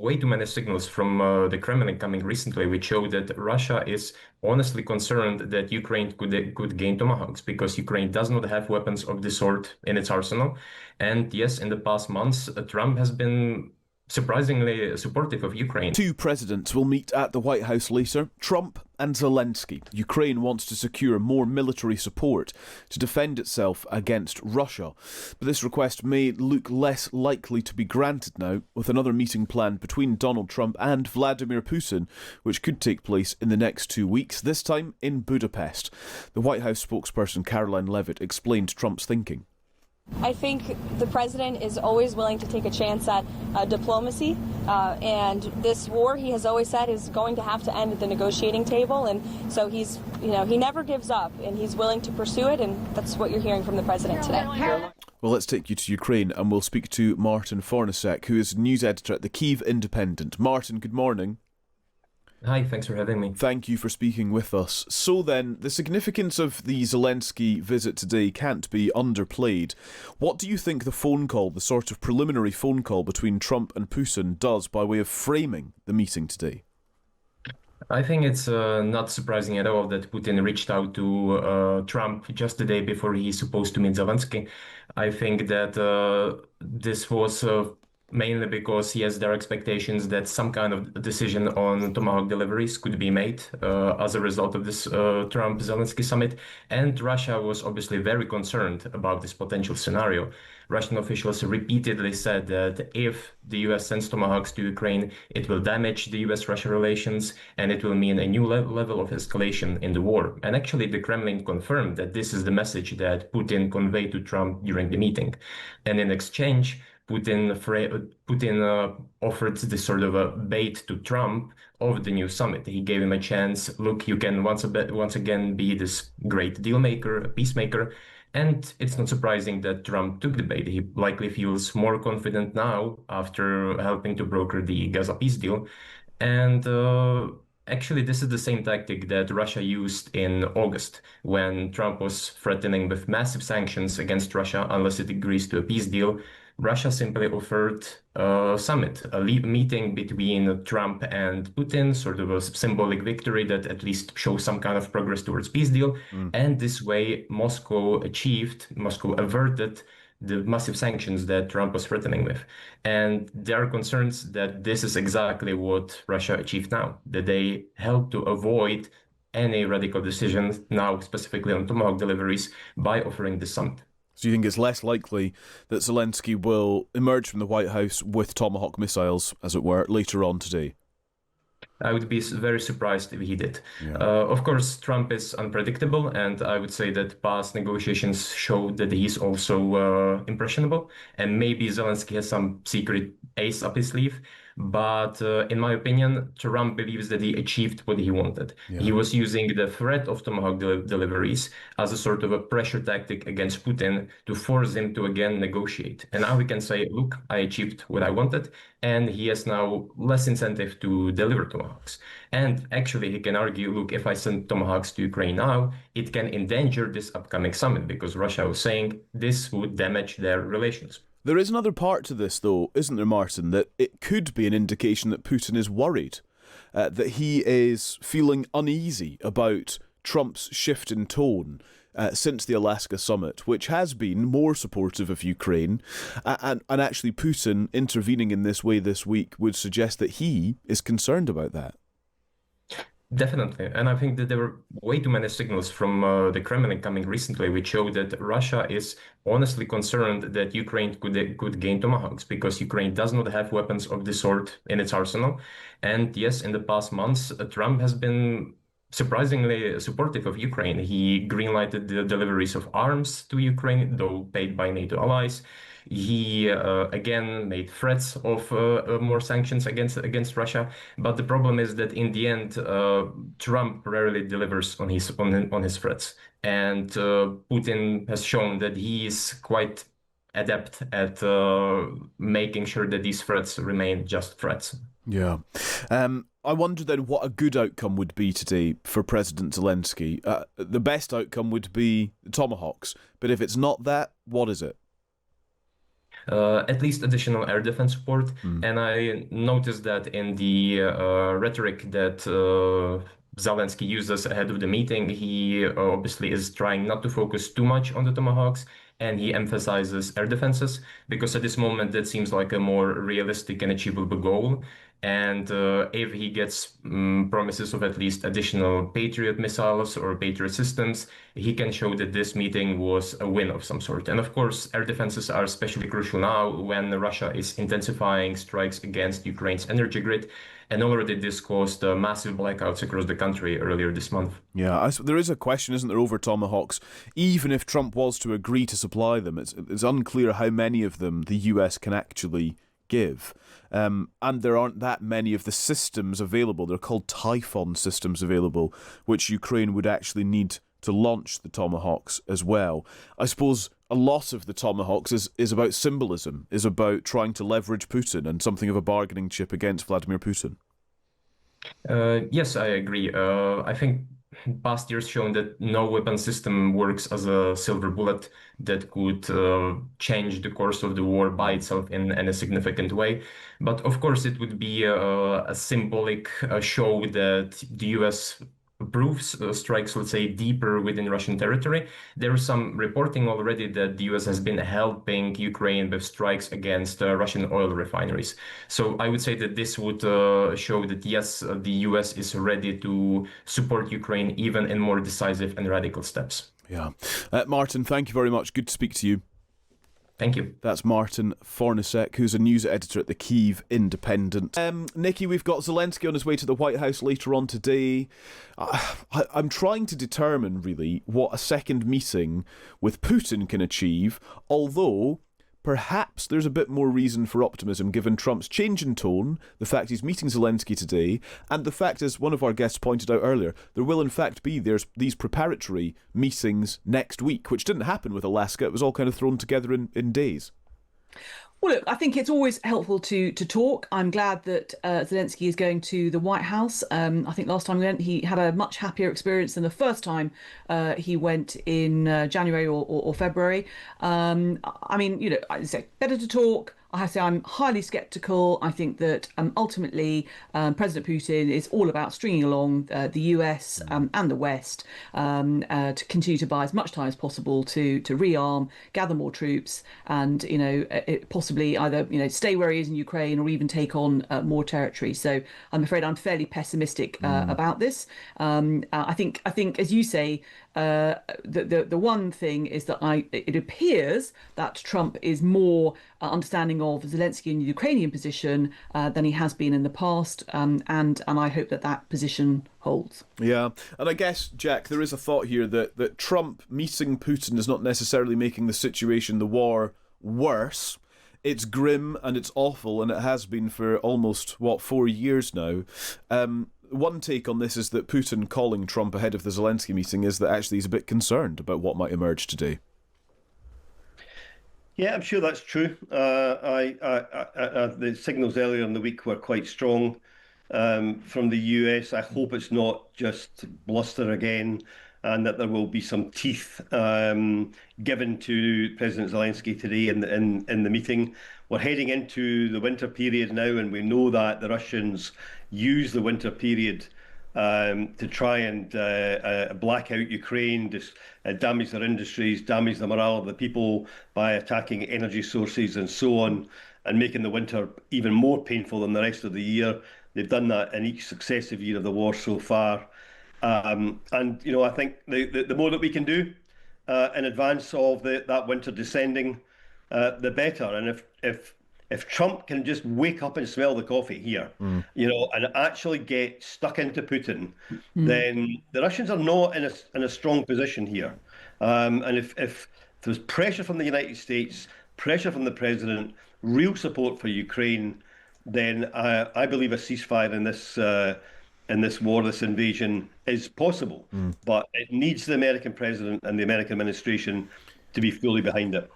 way too many signals from the Kremlin coming recently, which show that Russia is honestly concerned that Ukraine could gain Tomahawks because Ukraine does not have weapons of this sort in its arsenal. And yes, in the past months, Trump has been surprisingly supportive of Ukraine. Two presidents will meet at the White House later, Trump and Zelensky. Ukraine wants to secure more military support to defend itself against Russia. But this request may look less likely to be granted now, with another meeting planned between Donald Trump and Vladimir Putin, which could take place in the next 2 weeks, this time in Budapest. The White House spokesperson Caroline Leavitt explained Trump's thinking. I think the president is always willing to take a chance at diplomacy, and this war, he has always said, is going to have to end at the negotiating table, and so he never gives up, and he's willing to pursue it, and that's what you're hearing from the president today. Well, let's take you to Ukraine, and we'll speak to Martin Fornusek, who is news editor at the Kyiv Independent. Martin, good morning. Hi, thanks for having me. Thank you for speaking with us. So then, the significance of the Zelensky visit today can't be underplayed. What do you think the phone call, the sort of preliminary phone call between Trump and Putin does by way of framing the meeting today? I think it's not surprising at all that Putin reached out to Trump just the day before he's supposed to meet Zelensky. I think that this was mainly because, yes, there are expectations that some kind of decision on Tomahawk deliveries could be made as a result of this Trump-Zelensky summit. And Russia was obviously very concerned about this potential scenario. Russian officials repeatedly said that if the US sends Tomahawks to Ukraine, it will damage the US-Russia relations and it will mean a new level of escalation in the war. And actually, the Kremlin confirmed that this is the message that Putin conveyed to Trump during the meeting. And in exchange, Putin offered this sort of a bait to Trump of the new summit. He gave him a chance. Look, you can once again be this great deal maker, a peacemaker. And it's not surprising that Trump took the bait. He likely feels more confident now after helping to broker the Gaza peace deal. And actually, this is the same tactic that Russia used in August when Trump was threatening with massive sanctions against Russia unless it agrees to a peace deal. Russia simply offered a summit, a meeting between Trump and Putin, sort of a symbolic victory that at least shows some kind of progress towards peace deal. And this way, Moscow averted the massive sanctions that Trump was threatening with. And there are concerns that this is exactly what Russia achieved now, that they helped to avoid any radical decisions now, specifically on Tomahawk deliveries, by offering the summit. So you think it's less likely that Zelensky will emerge from the White House with Tomahawk missiles, as it were, later on today? I would be very surprised if he did. Yeah. Of course, Trump is unpredictable, and I would say that past negotiations show that he's also impressionable, and maybe Zelensky has some secret ace up his sleeve. But in my opinion, Trump believes that he achieved what he wanted. Yeah. He was using the threat of Tomahawk deliveries as a sort of a pressure tactic against Putin to force him to again negotiate. And now he can say, look, I achieved what I wanted, and he has now less incentive to deliver Tomahawks. And actually, he can argue, look, if I send Tomahawks to Ukraine now, it can endanger this upcoming summit because Russia was saying this would damage their relations. There is another part to this, though, isn't there, Martin, that it could be an indication that Putin is worried, that he is feeling uneasy about Trump's shift in tone since the Alaska summit, which has been more supportive of Ukraine, and actually Putin intervening in this way this week would suggest that he is concerned about that. Definitely. And I think that there were way too many signals from the Kremlin coming recently, which show that Russia is honestly concerned that Ukraine could gain Tomahawks because Ukraine does not have weapons of this sort in its arsenal. And yes, in the past months, Trump has been surprisingly supportive of Ukraine. He greenlighted the deliveries of arms to Ukraine, though paid by NATO allies. He again made threats of more sanctions against Russia. But the problem is that in the end, Trump rarely delivers on his threats, and Putin has shown that he is quite adept at making sure that these threats remain just threats. Yeah. I wonder then what a good outcome would be today for President Zelensky. The best outcome would be Tomahawks, but if it's not that, what is it? At least additional air defense support. Mm. And I noticed that in the rhetoric that Zelensky uses ahead of the meeting, he obviously is trying not to focus too much on the Tomahawks, and he emphasizes air defenses because at this moment that seems like a more realistic and achievable goal. And if he gets promises of at least additional Patriot missiles or Patriot systems, he can show that this meeting was a win of some sort. And of course, air defenses are especially crucial now when Russia is intensifying strikes against Ukraine's energy grid. And already this caused massive blackouts across the country earlier this month. Yeah, there is a question, isn't there, over Tomahawks? Even if Trump was to agree to supply them, it's unclear how many of them the US can actually give. And there aren't that many of the systems available. They're called Typhon systems available, which Ukraine would actually need to launch the Tomahawks as well. I suppose a lot of the Tomahawks is about symbolism, is about trying to leverage Putin and something of a bargaining chip against Vladimir Putin. Yes, I agree. I think past years shown that no weapon system works as a silver bullet that could change the course of the war by itself in any significant way. But of course, it would be a symbolic show that the US approves strikes, let's say, deeper within Russian territory. There is some reporting already that the US has been helping Ukraine with strikes against Russian oil refineries. So I would say that this would show that, yes, the US is ready to support Ukraine even in more decisive and radical steps. Yeah. Martin, thank you very much. Good to speak to you. Thank you. That's Martin Fornusek, who's a news editor at the Kyiv Independent. Nikki, we've got Zelensky on his way to the White House later on today. I'm trying to determine, really, what a second meeting with Putin can achieve, although perhaps there's a bit more reason for optimism given Trump's change in tone, the fact he's meeting Zelensky today, and the fact, as one of our guests pointed out earlier, there will in fact be these preparatory meetings next week, which didn't happen with Alaska. It was all kind of thrown together in days. Well, look, I think it's always helpful to talk. I'm glad that Zelensky is going to the White House. I think last time he went, he had a much happier experience than the first time he went in January or February. I mean, I say better to talk. I have to say I'm highly sceptical. I think that ultimately President Putin is all about stringing along the US and the West to continue to buy as much time as possible to rearm, gather more troops, and possibly either stay where he is in Ukraine or even take on more territory. So I'm afraid I'm fairly pessimistic about this. I think as you say, the one thing is that it appears that Trump is more understanding of Zelensky and the Ukrainian position than he has been in the past, and I hope that position holds. Yeah, and I guess, Jack, there is a thought here that Trump meeting Putin is not necessarily making the situation, the war, worse. It's grim and it's awful, and it has been for almost, 4 years now. One take on this is that Putin calling Trump ahead of the Zelensky meeting is that actually he's a bit concerned about what might emerge today. Yeah, I'm sure that's true. The signals earlier in the week were quite strong from the US. I hope it's not just bluster again, and that there will be some teeth given to President Zelensky today in the meeting. We're heading into the winter period now, and we know that the Russians use the winter period to try and black out Ukraine, damage their industries, damage the morale of the people by attacking energy sources and so on, and making the winter even more painful than the rest of the year. They've done that in each successive year of the war so far. And I think the more that we can do in advance of that winter descending, the better. And if Trump can just wake up and smell the coffee here, and actually get stuck into Putin, then the Russians are not in a strong position here. And if there's pressure from the United States, pressure from the president, real support for Ukraine, then I believe a ceasefire in this war, this invasion, is possible. But it needs the American president and the American administration to be fully behind it.